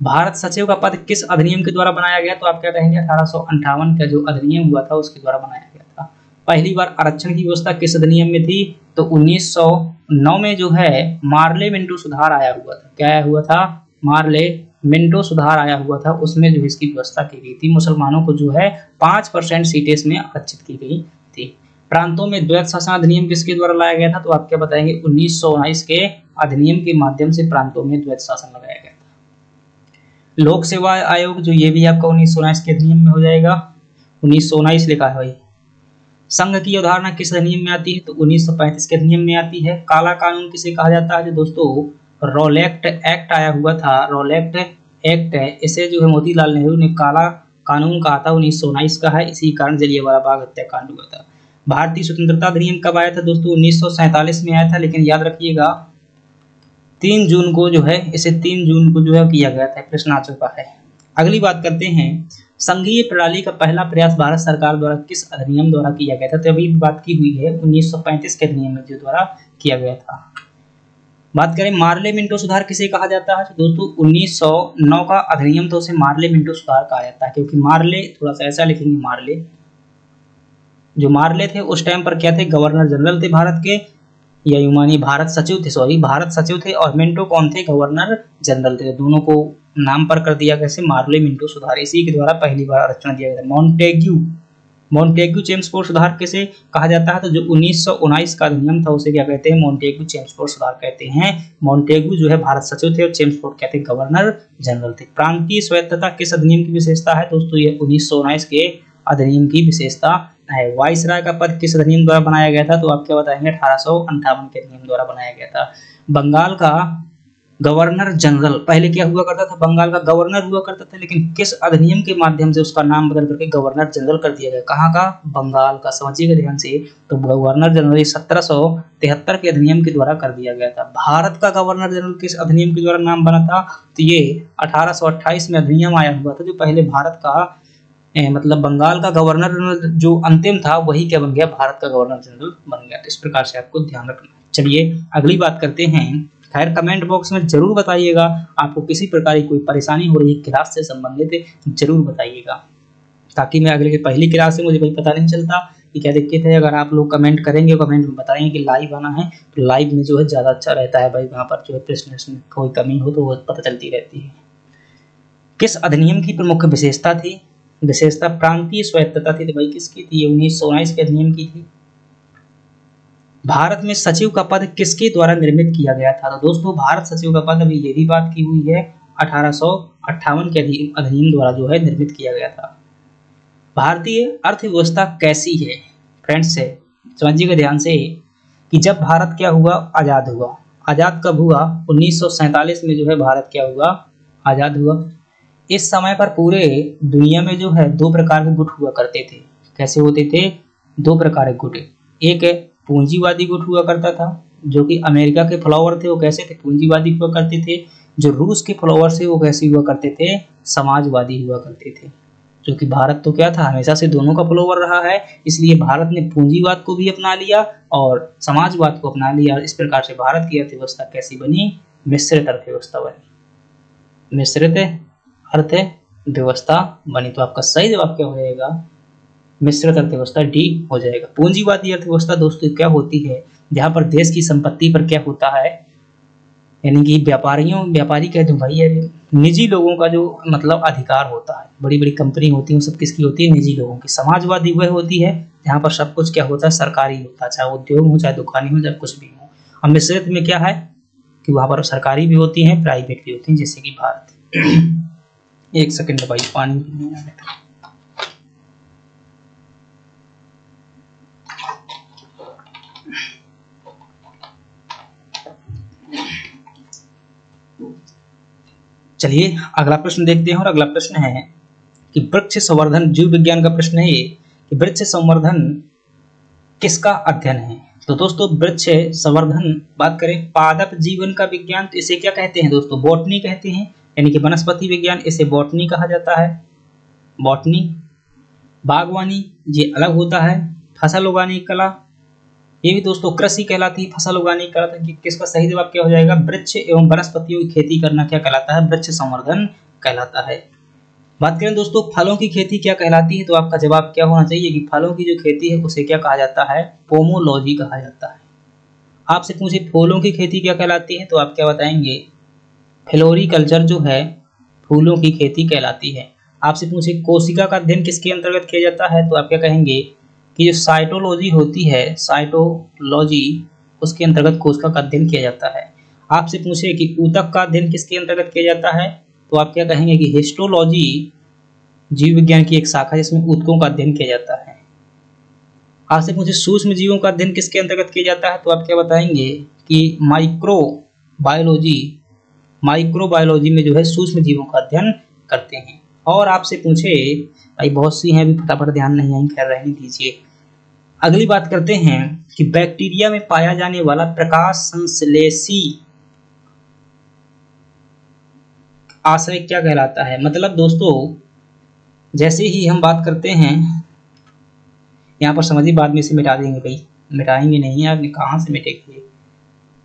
भारत सचिव का पद किस अधिनियम के द्वारा बनाया गया? तो आप क्या कहेंगे 1858 का जो अधिनियम हुआ था उसके द्वारा बनाया गया था। पहली बार आरक्षण की व्यवस्था किस अधिनियम में थी? तो 1909 में जो है मार्ले मिंटो सुधार आया हुआ था। क्या आया हुआ था? मार्ले मिंटो सुधार आया हुआ था, उसमें जो इसकी व्यवस्था की गई थी। मुसलमानों को जो है 5% सीटें इसमें आरक्षित की गई थी। प्रांतों में द्वैत शासन अधिनियम किसके द्वारा लाया गया था? तो आप क्या बताएंगे 1919 के अधिनियम के माध्यम से प्रांतों में द्वैत शासन लगाया गया था। लोक सेवा आयोग जो ये भी आपका 1919 के अधिनियम में हो जाएगा। 1919 लिखा है भाई। संघ की अवधारणा किस अधिनियम में आती है? तो 1935 के अधिनियम में आती है। काला कानून किसे कहा जाता है? जो दोस्तों रोलेक्ट एक्ट आया हुआ था, रोलेक्ट एक्ट है, इसे जो है मोतीलाल नेहरू ने काला कानून कहा था, 1919 का है। इसी कारण जलियांवाला बाग हत्याकांड हुआ था। भारतीय स्वतंत्रता अधिनियम कब आया था दोस्तों? 1947 में आया था, लेकिन याद रखिएगा 3 जून को जो है इसे 3 जून को जो है किया गया था। प्रश्न आ चुका है। अगली बात करते हैं, संघीय प्रणाली का पहला प्रयास भारत सरकार द्वारा किस अधिनियम द्वारा किया गया था? तो अभी बात की हुई है 1935 के अधिनियम में जो द्वारा किया गया था। बात करें मार्ले मिंटो सुधार किसे कहा जाता है? तो दोस्तों 1909 का अधिनियम तो उसे मार्ले मिंटो सुधार कहा जाता है, क्योंकि मार्ले थोड़ा सा ऐसा लिखेंगे, मार्ले जो मार्ले थे उस टाइम पर क्या थे? गवर्नर जनरल थे भारत के, या यूमानी भारत सचिव थे, सॉरी भारत सचिव थे, और मिंटो कौन थे? गवर्नर जनरल थे। दोनों को नाम पर कर दिया कैसे? मार्ले मिंटो सुधार। इसी के द्वारा पहली बार आरक्षण दिया गया था। मॉन्टेग्यू चेम्सफोर्ड सुधार किसे कहा जाता है? तो जो 1919 का अधिनियम था उसे क्या कहते हैं? मॉन्टेग्यू चेम्सफोर्ड सुधार कहते हैं। मॉन्टेग्यू जो है भारत सचिव थे और चेम्सफोर्ड क्या थे? गवर्नर जनरल थे। प्रांतीय स्वायत्तता किस अधिनियम की विशेषता है? दोस्तों ये 1919 के अधिनियम की विशेषता है। वाइसराय का पद किस अधिनियम द्वारा बनाया गया था? तो आप क्या बताएंगे 1858 के अधिनियम द्वारा बनाया गया था। बंगाल का गवर्नर जनरल पहले क्या हुआ करता था? बंगाल का गवर्नर हुआ करता था, लेकिन किस अधिनियम के माध्यम से उसका नाम बदल करके गवर्नर जनरल कर दिया गया? कहाँ का? बंगाल का। समझिएगा ध्यान से। तो गवर्नर जनरल 1773 के अधिनियम के द्वारा कर दिया गया था। भारत का गवर्नर जनरल किस अधिनियम के द्वारा नाम बना था? तो ये 1828 में अधिनियम आया हुआ था, जो पहले भारत का मतलब बंगाल का गवर्नर जनरल जो अंतिम था वही क्या बन गया? भारत का गवर्नर जनरल बन गया। तो इस प्रकार से आपको ध्यान रखना। चलिए अगली बात करते हैं। खैर कमेंट बॉक्स में जरूर बताइएगा आपको किसी प्रकार की कोई परेशानी हो रही है क्लास से संबंधित, जरूर बताइएगा, ताकि मैं अगले पहली क्लास से मुझे भाई पता नहीं चलता कि क्या दिक्कत है। अगर आप लोग कमेंट करेंगे, कमेंट में बताएंगे कि लाइव आना है, तो लाइव में जो है ज़्यादा अच्छा रहता है भाई। वहाँ पर जो है प्रश्न में कोई कमी हो तो वो पता चलती रहती है। किस अधिनियम की प्रमुख विशेषता थी? विशेषता प्रांतीय स्वायत्तता थी। तो भाई किसकी थी? ये 1919 के अधिनियम की थी। भारत में सचिव का पद किसके द्वारा निर्मित किया गया था? तो दोस्तों भारत सचिव का पद, अभी ये भी बात की हुई है, 1858 के अधिनियम द्वारा जो है निर्मित किया गया था। भारतीय अर्थव्यवस्था कैसी है? फ्रेंड्स से समझिएगा ध्यान से कि जब भारत क्या हुआ? आजाद हुआ। आजाद कब हुआ? 1947 में जो है भारत क्या हुआ? आजाद हुआ। इस समय पर पूरे दुनिया में जो है 2 प्रकार के गुट हुआ करते थे। कैसे होते थे? 2 प्रकार के गुट। एक पूंजीवादी गुट हुआ करता था, जो कि अमेरिका के फॉलोअर थे वो कैसे थे? पूंजीवादी हुआ करते थे। जो रूस के फॉलोअर थे वो कैसे हुआ करते थे? समाजवादी हुआ करते थे। जो कि भारत तो क्या था? हमेशा से दोनों का फॉलोअर रहा है, इसलिए भारत ने पूंजीवाद को भी अपना लिया और समाजवाद को अपना लिया। इस प्रकार से भारत की अर्थव्यवस्था कैसी बनी? मिश्रित अर्थव्यवस्था बनी। मिश्रित अर्थव्यवस्था बनी। तो आपका सही जवाब क्या हो जाएगा? मिश्रित अर्थव्यवस्था, डी हो जाएगा। पूंजीवादी अर्थव्यवस्था दोस्तों क्या होती है? जहां पर देश की संपत्ति पर क्या होता है, यानी कि व्यापारी कहते हैं भाई, निजी लोगों का जो मतलब अधिकार होता है। बड़ी बड़ी कंपनी होती है, सब किसकी होती है? निजी लोगों की। समाजवादी वह होती है जहाँ पर सब कुछ क्या होता है? सरकारी होता है, चाहे उद्योग हो, चाहे दुकानें हो, चाहे कुछ भी हो। और मिश्रित में क्या है कि वहां पर सरकारी भी होती है, प्राइवेट भी होती है, जैसे कि भारत। एक सेकंड भाई, पानी नहीं आ रहा। चलिए अगला प्रश्न देखते हैं। और अगला प्रश्न है कि वृक्ष संवर्धन, जीव विज्ञान का प्रश्न है ये कि वृक्ष संवर्धन किसका अध्ययन है? तो दोस्तों वृक्ष संवर्धन बात करें पादप जीवन का विज्ञान, तो इसे क्या कहते हैं दोस्तों? बॉटनी कहते हैं, यानी कि वनस्पति विज्ञान, इसे बॉटनी कहा जाता है। बॉटनी। बागवानी ये अलग होता है। फसल उगाने की कला, ये भी दोस्तों कृषि कहलाती है। फसल उगाने की कला, किसका सही जवाब क्या हो जाएगा? वृक्ष एवं वनस्पतियों की खेती करना क्या कहलाता है? वृक्ष संवर्धन कहलाता है। बात करें दोस्तों फलों की खेती क्या कहलाती है, तो आपका जवाब क्या होना चाहिए कि फलों की जो खेती है उसे क्या कहा जाता है, पोमोलॉजी कहा जाता है। आपसे पूछे फूलों की खेती क्या कहलाती है, तो आप क्या बताएंगे, फ्लोरिकल्चर जो है फूलों की खेती कहलाती है। आपसे पूछे कोशिका का अध्ययन किसके अंतर्गत किया जाता है, तो आप क्या कहेंगे कि जो साइटोलॉजी होती है, साइटोलॉजी, उसके अंतर्गत कोशिका का अध्ययन किया जाता है। आपसे पूछे कि ऊतक का अध्ययन किसके अंतर्गत किया जाता है, तो आप क्या कहेंगे कि हिस्टोलॉजी जीव विज्ञान की एक शाखा जिसमें ऊतकों का अध्ययन किया जाता है। आपसे पूछे सूक्ष्म जीवों का अध्ययन किसके अंतर्गत किया जाता है, तो आप क्या बताएंगे कि माइक्रोबायोलॉजी, माइक्रोबायोलॉजी में जो है सूक्ष्म जीवों का अध्ययन करते हैं। और आपसे पूछे, भाई बहुत सी हैं अभी फटाफट ध्यान नहीं आई, खैर रहने दीजिए। अगली बात करते हैं कि बैक्टीरिया में पाया जाने वाला प्रकाश संश्लेषी आश्रय क्या कहलाता है। मतलब दोस्तों जैसे ही हम बात करते हैं, यहाँ पर समझिए, बाद में इसे मिटा देंगे भाई, मिटाएंगे नहीं, आपने कहाँ से मिटेंगे,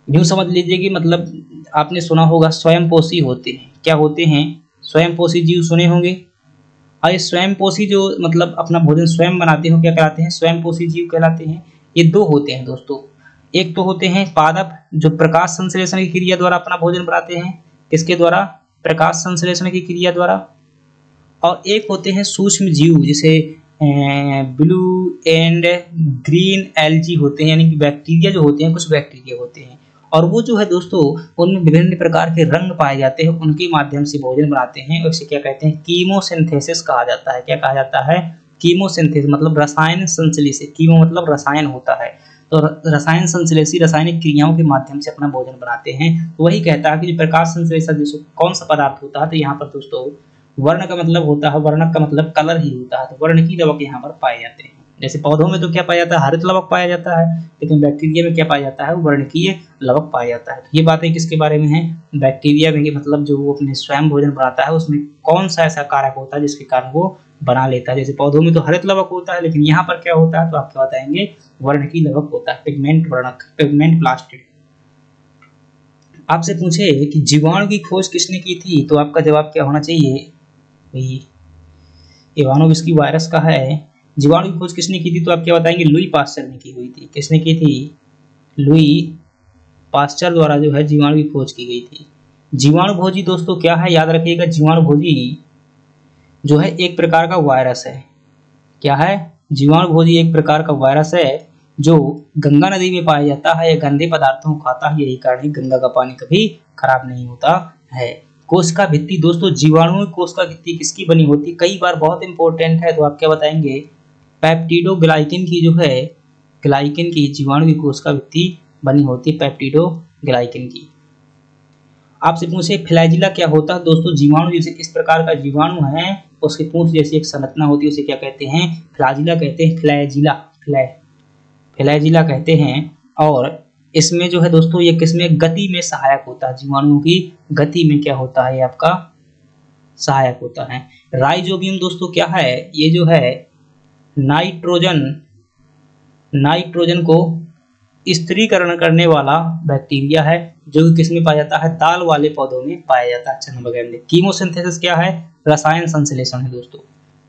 यूँ समझ लीजिए कि मतलब आपने सुना होगा स्वयंपोषी होते हैं। क्या होते हैं, स्वयंपोषी जीव सुने होंगे। और ये स्वयंपोषी जो मतलब अपना भोजन स्वयं बनाते हो क्या कहलाते हैं, स्वयंपोषी जीव कहलाते हैं। ये दो होते हैं दोस्तों, एक तो होते हैं पादप जो प्रकाश संश्लेषण की क्रिया द्वारा अपना भोजन बनाते हैं, किसके द्वारा, प्रकाश संश्लेषण की क्रिया द्वारा। और एक होते हैं सूक्ष्म जीव जिसे ब्लू एंड ग्रीन एल्गी होते हैं, यानी कि बैक्टीरिया जो होते हैं, कुछ बैक्टीरिया होते हैं, और वो जो है दोस्तों उनमें विभिन्न प्रकार के रंग पाए जाते हैं, उनके माध्यम से भोजन बनाते हैं। और इसे क्या कहते हैं, कीमोसिंथेसिस कहा जाता है। क्या कहा जाता है, कीमोसिंथेसिस, मतलब रसायन संश्लेषी, कीमो मतलब रसायन होता है, तो रसायन संश्लेषी रासायनिक क्रियाओं के माध्यम से अपना भोजन बनाते हैं। तो वही कहता है कि प्रकाश संश्लेषक जैसे कौन सा पदार्थ होता है, तो यहाँ पर दोस्तों वर्ण का मतलब होता है, वर्णक का मतलब कलर ही होता है, तो वर्ण की लवक यहाँ पर पाए जाते हैं। जैसे पौधों में तो क्या पाया जाता है, हरित लवक पाया जाता है, लेकिन बैक्टीरिया में क्या पाया जाता है, वर्णकीय लवक पाया जाता है। तो ये बातें किसके बारे में है, बैक्टीरिया में, मतलब जो वो अपने स्वयं भोजन बनाता है उसमें कौन सा ऐसा कारक होता है जिसके कारण वो बना लेता है। जैसे पौधों में तो हरित लवक होता है, लेकिन यहाँ पर क्या होता है, तो आप क्या बताएंगे, वर्णकीय लवक होता है, पिगमेंट वर्णक, पिगमेंट प्लास्टिड। आपसे पूछे कि जीवाणु की खोज किसने की थी, तो आपका जवाब क्या होना चाहिए, इवानोविस्की वायरस का है। जीवाणु की खोज किसने की थी, तो आप क्या बताएंगे, लुई पास्चर ने की हुई थी। किसने की थी, लुई पास्चर द्वारा जो है जीवाणु की खोज की गई थी। जीवाणु भोजी दोस्तों क्या है, याद रखिएगा, जीवाणु भोजी जो है एक प्रकार का वायरस है। क्या है, जीवाणु भोजी एक प्रकार का वायरस है जो गंगा नदी में पाया जाता है, या गंदे पदार्थों को खाता है, यही कारण है गंगा का पानी कभी खराब नहीं होता है। कोशिका भित्ति दोस्तों, जीवाणु की कोशिका भित्ति किसकी बनी होती, कई बार बहुत इंपॉर्टेंट है, तो आप क्या बताएंगे, पेप्टिडोग्लाइकिन की जो है, ग्लाइकिन की जीवाणु की कोशिका भित्ति बनी होती है, पेप्टिडोग्लाइकिन की। आपसे पूछे फ्लैजिला क्या होता है, दोस्तों जीवाणु जैसे इस प्रकार का जीवाणु है, उसकी पूंछ जैसी एक संरचना होती है, उसे क्या कहते हैं, फ्लैजिला कहते हैं, फ्लैजिला, फ्लैजिला कहते हैं। और इसमें जो है दोस्तों ये किसमें गति में सहायक होता है, जीवाणुओं की गति में क्या होता है, ये आपका सहायक होता है। राइजोबियम दोस्तों क्या है, ये जो है नाइट्रोजन को स्थिरीकरण करने वाला बैक्टीरिया है, जो कि किसमें पाया जाता है, दाल वाले पौधों में पाया जाता है, चना वगैरह में। कीमोसिंथेसिस क्या है, रसायन संश्लेषण है दोस्तों,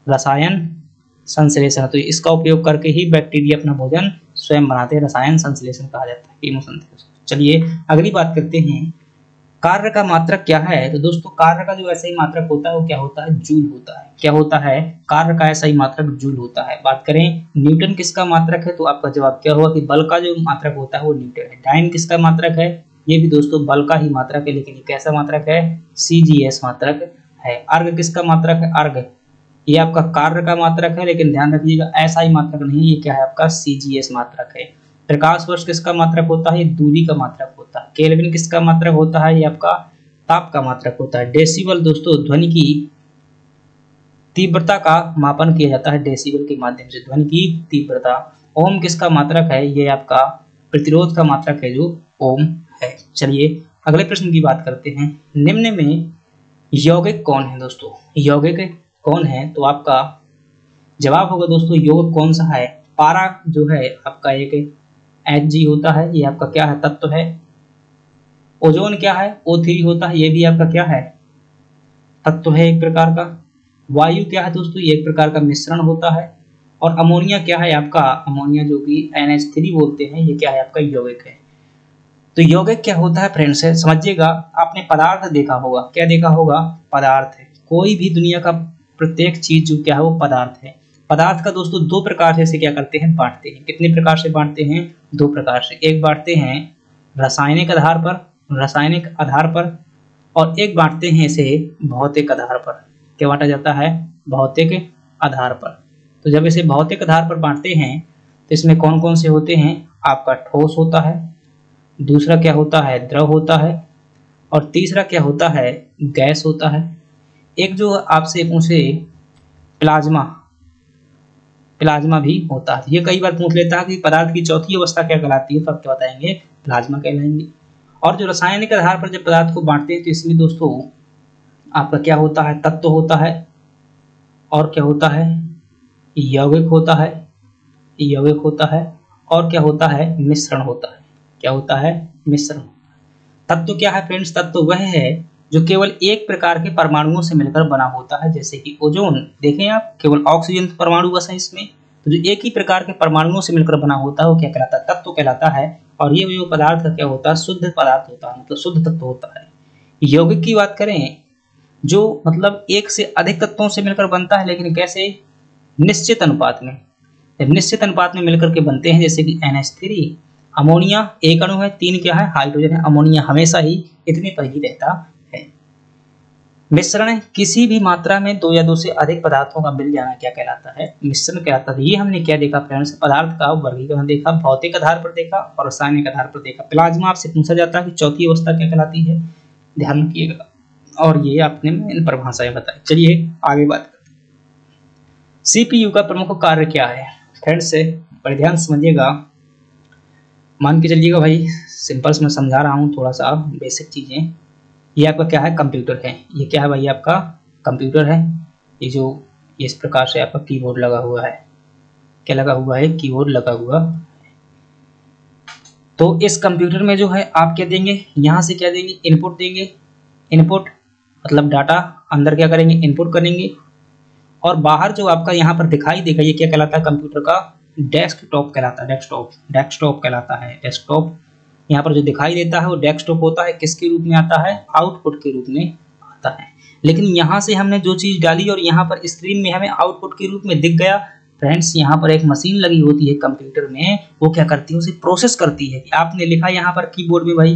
रसायन संश्लेषण। तो इसका उपयोग करके ही बैक्टीरिया अपना भोजन स्वयं बनाते हैं, रसायन संश्लेषण कहा जाता है, कीमोसिंथेसिस। चलिए अगली बात करते हैं, कार्य का मात्रक क्या है, तो दोस्तों कार्य का जो ऐसा ही मात्रक होता है वो क्या होता है, जूल होता है। क्या होता है, कार्य का ऐसा ही मात्रक जूल होता है। बात करें न्यूटन किसका मात्रक है, तो आपका जवाब क्या होगा कि बल का जो मात्रक होता है वो न्यूटन है। डाइन किसका मात्रक है, ये भी दोस्तों बल का ही मात्रक है, लेकिन ये कैसा मात्रक है, CGS मात्रक है। अर्घ किसका मात्रक है, अर्घ ये आपका कार्य का मात्रक है, लेकिन ध्यान रखिएगा ऐसा ही मात्रक नहीं, ये क्या है आपका CGS मात्रक है। प्रकाश वर्ष किसका मात्रक होता है, ये दूरी का मात्रक होता है। केल्विन किसका मात्रक होता है, ये आपका ताप का मात्रक होता है। डेसिबल दोस्तों ध्वनि की तीव्रता का मापन किया जाता है, डेसिबल के माध्यम से ध्वनि की तीव्रता। ओम किसका मात्रक है, ये आपका प्रतिरोध का मात्रक है, जो ओम है। चलिए अगले प्रश्न की बात करते हैं, निम्न में यौगिक कौन है दोस्तों, यौगिक कौन है, तो आपका जवाब होगा दोस्तों यौगिक कौन सा है, पारा जो है आपका एक Hg होता है, ये आपका क्या है, तत्व है। ओजोन क्या है, O3 होता है, ये भी आपका क्या है, तत्व है एक प्रकार का। वायु क्या है दोस्तों, ये एक प्रकार का मिश्रण होता है। और अमोनिया क्या है आपका, अमोनिया जो कि NH3 बोलते हैं, ये क्या है आपका यौगिक है। तो यौगिक क्या होता है फ्रेंड्स है, समझिएगा। आपने पदार्थ देखा होगा, क्या देखा होगा, पदार्थ है। कोई भी दुनिया का प्रत्येक चीज जो क्या है वो पदार्थ है। पदार्थ का दोस्तों दो प्रकार से क्या करते हैं, बांटते हैं। कितने प्रकार से बांटते हैं, दो प्रकार से। एक बांटते हैं रासायनिक आधार पर, रासायनिक आधार पर, और एक बांटते हैं इसे भौतिक आधार पर। क्या बांटा जाता है, भौतिक आधार पर। तो जब इसे भौतिक आधार पर बांटते हैं तो इसमें कौन कौन से होते हैं, आपका ठोस होता है, दूसरा क्या होता है, द्रव होता है, और तीसरा क्या होता है, गैस होता है। एक जो आपसे पूछे प्लाज्मा, प्लाज्मा भी होता है। ये कई बार पूछ लेता है कि पदार्थ की चौथी अवस्था क्या कहलाती है, तो आप क्या बताएंगे, प्लाज्मा कहलाएंगे। और जो रासायनिक आधार पर जब पदार्थ को बांटते हैं तो इसमें दोस्तों आपका क्या होता है, तत्व होता है, और क्या होता है, यौगिक होता है, यौगिक होता है, और क्या होता है, मिश्रण होता है। क्या होता है, मिश्रण। तत्व क्या है फ्रेंड्स, तत्व वह है जो केवल एक प्रकार के परमाणुओं से मिलकर बना होता है। जैसे कि ओजोन, देखें आप, केवल ऑक्सीजन परमाणु बस है इसमें। तो जो एक ही प्रकार के परमाणुओं से मिलकर बना होता है वो क्या कहलाता है, तत्व कहलाता है। और ये जो पदार्थ का क्या होता है, शुद्ध पदार्थ होता है, मतलब शुद्ध तत्व होता है। यौगिक की बात करें, जो मतलब एक से अधिक तत्वों से मिलकर बनता है, लेकिन कैसे, निश्चित अनुपात में। निश्चित अनुपात में मिलकर के बनते हैं, जैसे कि NH3। अमोनिया एक अणु है, 3 क्या है, हाइड्रोजन है। अमोनिया हमेशा ही इतने पर ही रहता है। मिश्रण किसी भी मात्रा में 2 या 2 से अधिक पदार्थों का मिल जाना क्या कहलाता है, मिश्रण कहलाता है। ये हमने क्या देखा फ्रेंड्स, पदार्थ का वर्गीकरण देखा, भौतिक आधार पर देखा और रासायनिक आधार पर देखा। प्लाज्मा आपसे पूछा जाता है कि चौथी अवस्था क्या कहलाती है, ध्यान रखिएगा। और ये आपने इन परिभाषाएं बताई। चलिए आगे बात करते हैं। CPU का प्रमुख कार्य क्या है फ्रेंड्स, से बड़े ध्यान समझिएगा, मान के चलिएगा भाई, सिंपल से मैं समझा रहा हूँ, थोड़ा सा बेसिक चीजें। ये आपका क्या है, कंप्यूटर है। ये क्या है भाई, आपका कंप्यूटर है। ये जो इस प्रकार से आपका कीबोर्ड लगा हुआ है, क्या लगा हुआ है, कीबोर्ड लगा हुआ। तो इस कंप्यूटर में जो है आप क्या देंगे, यहाँ से क्या देंगे, इनपुट देंगे। इनपुट मतलब डाटा, अंदर क्या करेंगे, इनपुट करेंगे। और बाहर जो आपका यहाँ पर दिखाई देगा, ये क्या कहलाता है, कंप्यूटर का डेस्कटॉप कहलाता है। डेस्कटॉप, डेस्कटॉप कहलाता है। डेस्कटॉप यहाँ पर जो दिखाई देता है वो डेस्कटॉप होता है। किसके रूप में आता है, आउटपुट के रूप में आता है। लेकिन यहाँ से हमने जो चीज डाली और यहाँ पर स्क्रीन में हमें आउटपुट के रूप में दिख गया फ्रेंड्स, यहाँ पर एक मशीन लगी होती है कंप्यूटर में, वो क्या करती है, उसे प्रोसेस करती है। आपने लिखा यहाँ पर कीबोर्ड में भाई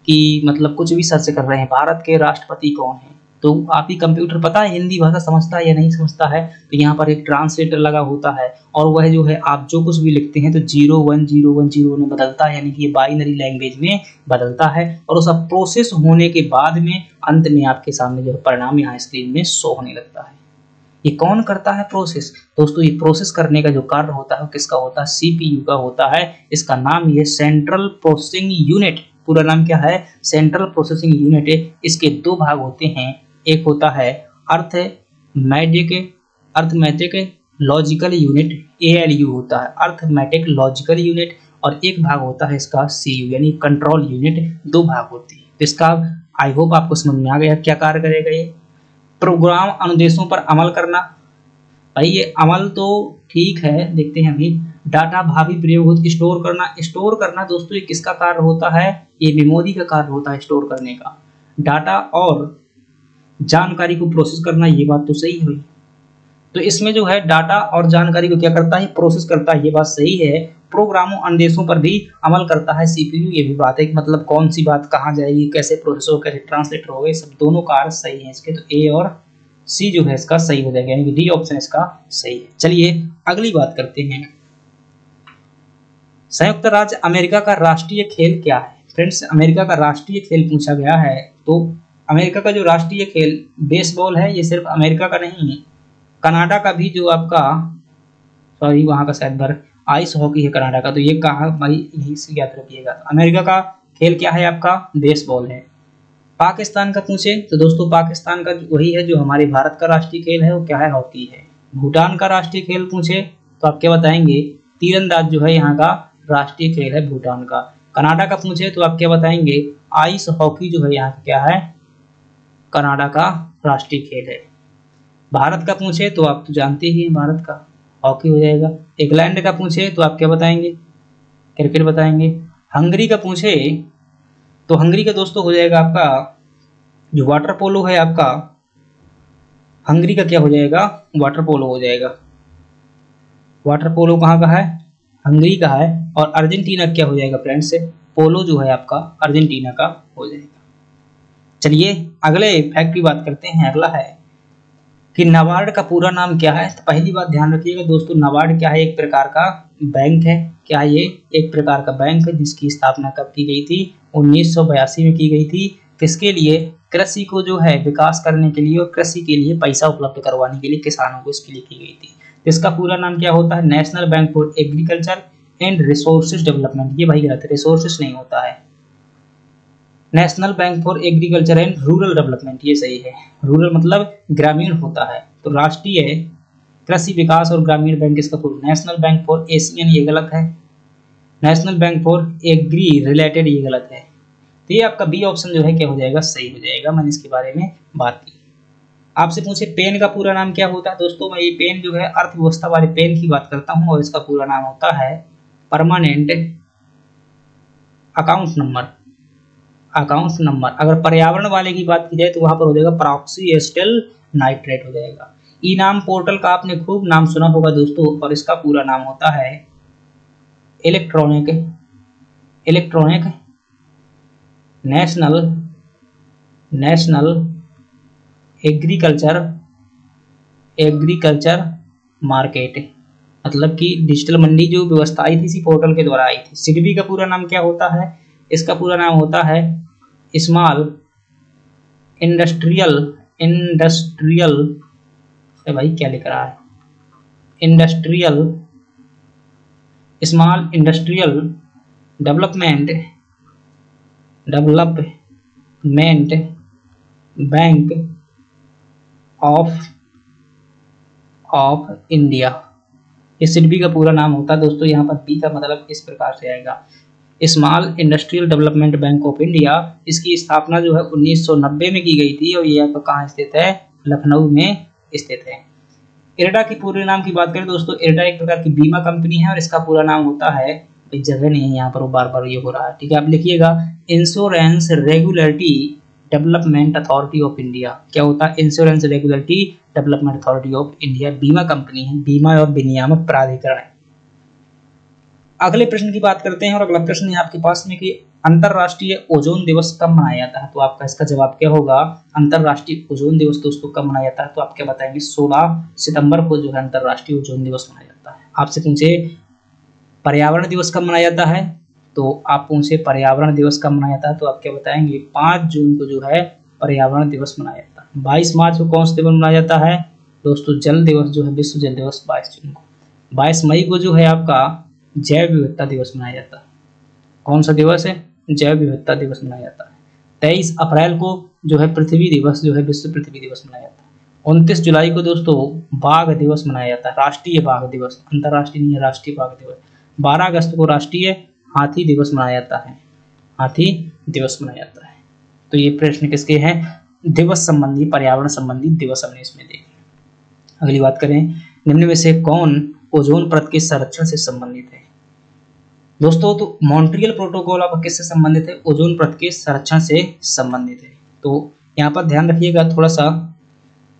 कि मतलब कुछ भी सर्च कर रहे हैं, भारत के राष्ट्रपति कौन है, तो आप ही कंप्यूटर पता है हिंदी भाषा समझता है या नहीं समझता है, तो यहाँ पर एक ट्रांसलेटर लगा होता है। और वह जो है आप जो कुछ भी लिखते हैं तो 0101 में बदलता है, यानी कि ये बाइनरी लैंग्वेज में बदलता है। और वो सब प्रोसेस होने के बाद में अंत में आपके सामने जो परिणाम यहाँ स्क्रीन में शो होने लगता है। ये कौन करता है प्रोसेस, दोस्तों ये प्रोसेस करने का जो कार्य होता है वो किसका होता है, CPU का होता है। इसका नाम ये सेंट्रल प्रोसेसिंग यूनिट, पूरा नाम क्या है, सेंट्रल प्रोसेसिंग यूनिट है। इसके 2 भाग होते हैं, एक होता है अर्थमेटिक लॉजिकल यूनिट, ALU होता है, अर्थमेटिक लॉजिकल यूनिट। और एक भाग होता है इसका CU यानी कंट्रोल यूनिट। 2 भाग होते हैं। तो इसका आई होप आपको समझ में आ गया क्या कार्य करेगा ये, प्रोग्राम अनुदेशों पर अमल करना। भाई ये अमल तो ठीक है, देखते हैं अभी। डाटा भावी प्रयोग, स्टोर करना। स्टोर करना दोस्तों ये किसका कार्य होता है, ये मेमोरी का कार्य होता है स्टोर करने का। डाटा और जानकारी को प्रोसेस करना, ये बात तो सही हुई। तो इसमें जो है डाटा और जानकारी को क्या करता है, प्रोसेस करता है, ये बात सही है। प्रोग्रामों अनुदेशों पर भी अमल करता है CPU, ये भी बात है कि मतलब कौन सी बात कहाँ जाएगी, कैसे प्रोसेस हो, कैसे ट्रांसलेटर हो, ये सब दोनों कार्य सही है इसके। तो A और C जो है इसका सही हो जाएगा, यानी कि D ऑप्शन इसका सही है। चलिए अगली बात करते हैं। संयुक्त राज्य अमेरिका का राष्ट्रीय खेल क्या है फ्रेंड्स, अमेरिका का राष्ट्रीय खेल पूछा गया है। तो अमेरिका का जो राष्ट्रीय खेल बेसबॉल है। ये सिर्फ अमेरिका का नहीं, कनाडा का भी जो आपका, सॉरी वहां का शायद आइस हॉकी है कनाडा का। तो ये कहा भाई, यही से याद रखिएगा। अमेरिका का खेल क्या है आपका, बेसबॉल है। पाकिस्तान का पूछे तो दोस्तों पाकिस्तान का वही है जो हमारे भारत का राष्ट्रीय खेल है, वो क्या है, हॉकी है। भूटान का राष्ट्रीय खेल पूछे तो आप क्या बताएंगे, तीरंदाज जो है यहाँ का राष्ट्रीय खेल है भूटान का। कनाडा का पूछे तो आप क्या बताएंगे, आइस हॉकी जो है यहाँ क्या है, कनाडा का राष्ट्रीय खेल है। भारत का पूछे तो आप तो जानते ही हैं, भारत का हॉकी हो जाएगा। इंग्लैंड का पूछे तो आप क्या बताएंगे? क्रिकेट बताएंगे। हंगरी का पूछे तो हंगरी का दोस्तों हो जाएगा आपका जो वाटर पोलो है आपका, हंगरी का क्या हो जाएगा? वाटर पोलो हो जाएगा। वाटर पोलो कहाँ का है? हंगरी का है। और अर्जेंटीना क्या हो जाएगा फ्रेंड्स? पोलो जो है आपका अर्जेंटीना का हो जाएगा। चलिए अगले फैक्ट की बात करते हैं। अगला है कि नाबार्ड का पूरा नाम क्या है? तो पहली बात ध्यान रखिएगा दोस्तों, नाबार्ड क्या है? एक प्रकार का बैंक है। क्या है ये? एक प्रकार का बैंक है जिसकी स्थापना कब की गई थी? 1982 में की गई थी। किसके लिए? कृषि को जो है विकास करने के लिए और कृषि के लिए पैसा उपलब्ध करवाने के लिए किसानों को इसके लिए की गई थी। इसका पूरा नाम क्या होता है? National bank for agriculture and resources development. ये भाई गलत है, रिसोर्सेज नहीं होता है, national bank for agriculture and rural development, ये सही है। रूरल मतलब ग्रामीण होता है, तो राष्ट्रीय कृषि विकास और ग्रामीण बैंक इसका पूरा। नेशनल बैंक फॉर एशियन ये गलत है। National bank for agri related ये गलत है। तो ये आपका बी ऑप्शन जो है क्या हो जाएगा? सही हो जाएगा। मैंने इसके बारे में बात की। आपसे पूछे पेन का पूरा नाम क्या होता है? दोस्तों मैं ये पेन जो है अर्थव्यवस्था वाले पेन की बात करता हूँ और इसका पूरा नाम होता है permanent account number. Account number. अगर पर्यावरण वाले की बात की जाए तो वहां पर हो जाएगा प्रॉक्सी एस्टेल नाइट्रेट हो जाएगा। ई नाम पोर्टल का आपने खूब नाम सुना होगा दोस्तों, और इसका पूरा नाम होता है इलेक्ट्रॉनिक नेशनल एग्रीकल्चर मार्केट, मतलब कि डिजिटल मंडी जो व्यवस्था आई थी इसी पोर्टल के द्वारा आई थी। सिडबी का पूरा नाम क्या होता है? इसका पूरा नाम होता है स्मॉल इंडस्ट्रियल भाई क्या लिख रहा है? Small industrial development bank of India. ये सिडबी का पूरा नाम होता है दोस्तों। यहाँ पर बी का मतलब इस प्रकार से आएगा, small industrial development bank of India. इसकी स्थापना जो है 1990 में की गई थी और ये आपका कहाँ स्थित है? लखनऊ में स्थित है। इरडा की पूरे नाम की बात करें दोस्तों, इरडा एक प्रकार की बीमा कंपनी है और इसका पूरा नाम होता है, जगह नहीं है यहाँ पर, वो बार बार ये हो रहा है, ठीक है, आप लिखिएगा insurance regulatory development authority of India. क्या होता है? Insurance regulatory development authority of India. बीमा कंपनी है, बीमा और विनियामक प्राधिकरण है। अगले प्रश्न की बात करते हैं और अगला प्रश्न है आपके पास में कि अंतरराष्ट्रीय ओजोन दिवस कब मनाया जाता है? तो आपका इसका जवाब क्या होगा? अंतरराष्ट्रीय ओजोन दिवस दोस्तों कब मनाया जाता है? तो आप क्या बताएंगे? 16 सितंबर को जो है अंतरराष्ट्रीय ओजोन दिवस मनाया जाता है। आपसे पूछे पर्यावरण दिवस कब मनाया जाता है? तो आप पूछे पर्यावरण दिवस कब मनाया जाता है तो आप क्या बताएंगे? 5 जून को जो है पर्यावरण दिवस मनाया जाता है। 22 मार्च को कौन सा दिवस मनाया जाता है दोस्तों? जल दिवस जो है, विश्व जल दिवस 22 जून को। 22 मई को जो है आपका जैव विविधता दिवस मनाया जाता है। कौन सा दिवस है? जैव विविधता दिवस मनाया जाता है। 23 अप्रैल को जो है पृथ्वी दिवस जो है विश्व पृथ्वी दिवस मनाया जाता है। 29 जुलाई को दोस्तों बाघ दिवस मनाया जाता है, राष्ट्रीय बाघ दिवस, अंतरराष्ट्रीय नहीं है, राष्ट्रीय बाघ दिवस। 12 अगस्त को राष्ट्रीय हाथी दिवस मनाया जाता है, हाथी दिवस मनाया जाता है। तो ये प्रश्न किसके हैं? दिवस संबंधी, पर्यावरण संबंधी दिवस हमने इसमें देखे। अगली बात करें, निम्न में से कौन ओजोन परत के संरक्षण से संबंधित है? दोस्तों तो मॉन्ट्रियल प्रोटोकॉल आपका किससे संबंधित है? ओजोन परत के संरक्षण से संबंधित है। तो यहाँ पर ध्यान रखिएगा थोड़ा सा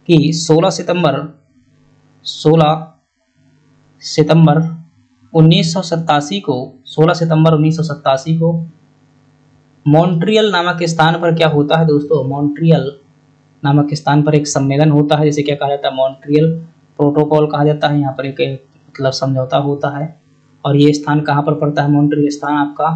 कि 16 सितंबर 1987 को 16 सितंबर 1987 को मॉन्ट्रियल नामक स्थान पर क्या होता है दोस्तों? मॉन्ट्रियल नामक स्थान पर एक सम्मेलन होता है, जिसे क्या कहा जाता है? मॉन्ट्रियल प्रोटोकॉल कहा जाता है। यहाँ पर एक मतलब समझौता होता है और ये स्थान कहाँ पर पड़ता है? मॉन्ट्रियल स्थान आपका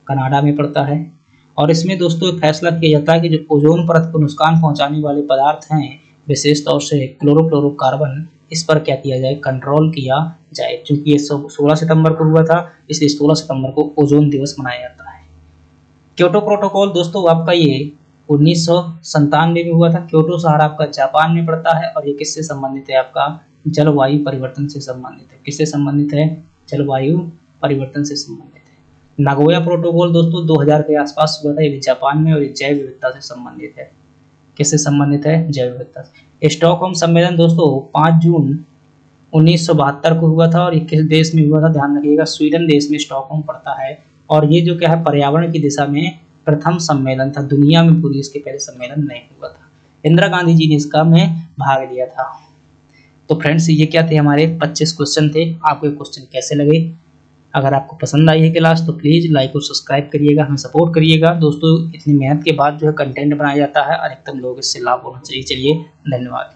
कनाडा में पड़ता है। और इसमें दोस्तों फैसला किया जाता है कि जो ओजोन परत को नुकसान पहुंचाने वाले पदार्थ हैं, विशेष तौर से क्लोरोफ्लोरोकार्बन, इस पर क्या किया जाए? कंट्रोल किया जाए। क्योंकि ये 16 सितंबर को हुआ था, इसलिए 16 सितंबर को ओजोन दिवस मनाया जाता है। क्योटो प्रोटोकॉल दोस्तों आपका ये 1997 में हुआ था। क्योटो शहर आपका जापान में पड़ता है और ये किससे संबंधित है? आपका जलवायु परिवर्तन से संबंधित है। किससे संबंधित है? जलवायु परिवर्तन से संबंधित है। नागोया प्रोटोकॉल दोस्तों 2000 के आसपास हुआ था, ये जापान में, और ये जैव विविधता से संबंधित है। किससे संबंधित है? जैव विविधता से। स्टॉकहोम सम्मेलन दोस्तों 5 जून 1972 को हुआ था और ये किस देश में हुआ था? ध्यान रखिएगा, स्वीडन देश में स्टॉकहोम पड़ता है। और ये जो क्या है, पर्यावरण की दिशा में प्रथम सम्मेलन था, दुनिया में पूरी इसके पहले सम्मेलन नहीं हुआ था। इंदिरा गांधी जी ने इसका में भाग लिया था। तो फ्रेंड्स ये क्या थे, हमारे 25 क्वेश्चन थे। आपको क्वेश्चन कैसे लगे? अगर आपको पसंद आई है क्लास तो प्लीज़ लाइक और सब्सक्राइब करिएगा, हमें सपोर्ट करिएगा। दोस्तों इतनी मेहनत के बाद जो है कंटेंट बनाया जाता है, अधिकतम लोग इससे लाभ होना चाहिए। चलिए धन्यवाद।